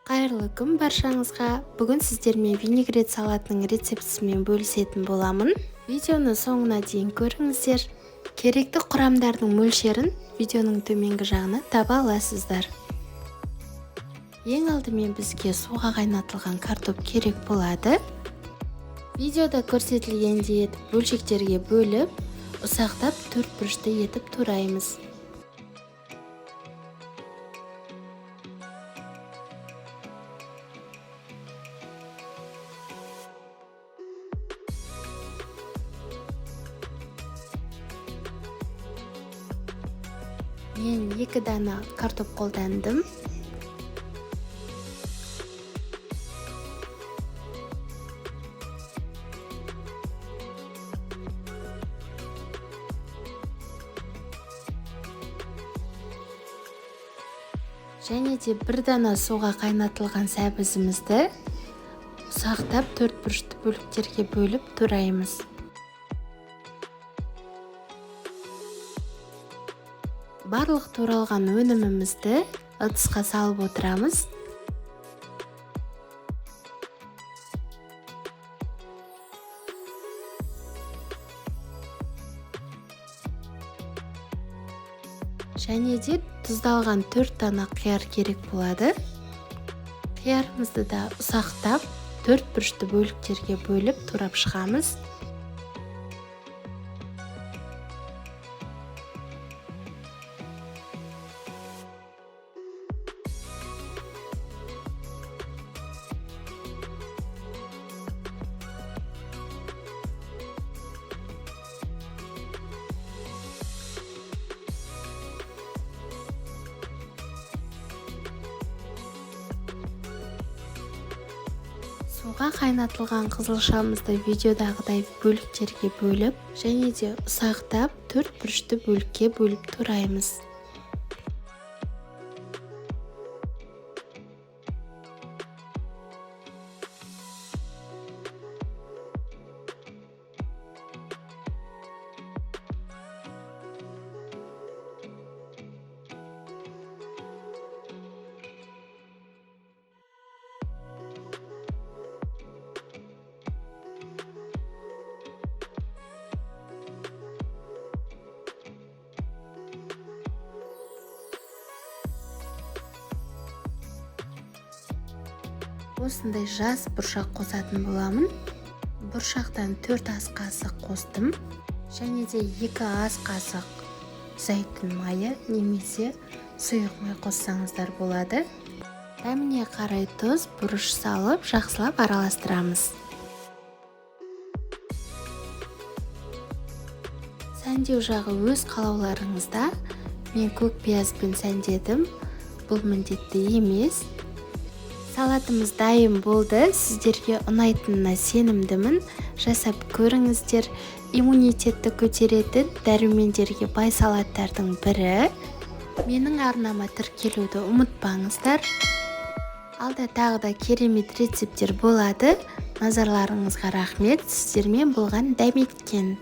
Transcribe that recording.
Қайырлы күн баршаңызға. Бүгін сіздермен винегрет салатының рецептісімен бөлісетін боламын. Видеоны соңына дейін көріңіздер. Керекті құрамдардың мөлшерін видеоның төменгі жағына таба аласыздар. Ең алдымен бізге суға қайнатылған картоп керек болады. Видеода көрсетілгендей етіп бөлшектерге бөліп, ұсақтап төртбұрышты етіп тураймыз. Мен 2 дана картоп қолдандым. Және де 1 дана суға қайнатылған сәбізімізді ұсақтап төртбұрышты бөліктерге бөліп тураймыз. Барлық туралған өнімімізді ыдысқа салып отырамыз. Және де тұздалған 4 дана қияр керек болады. Қиярымызды да ұсақтап төртбұрышты бөліктерге бөліп турап шығамыз. Суға қайнатылған қызылшамызды видеодағыдай бөліктерге бөліп, және де ұсақтап төртбұрышты бөлікке бөліп тураймыз. Осындай жас бұршақ қосатын боламын. Бұршақтан 4 ас қасық қостым. Және де 2 ас қасық зәйтүн майы немесе сұйық май қоссаңыздар болады. Дәміне қарай тұз, бұрыш салып, жақсылап араластырамыз. Сәндеу жағы өз қалауларыңызда. Мен көк пиязбен сәндедім. Бұл міндетті емес. Салатымыз дайын болды. Сіздерге ұнайтынына сенімдімін. Жасап көріңіздер. Иммунитетті көтеретін дәрумендерге бай салаттардың бірі. Менің арнама тіркелуді ұмытпаңыздар. Алда тағы да керемет рецептер болады. Назарларыңызға рахмет. Сіздермен болған дәметкен.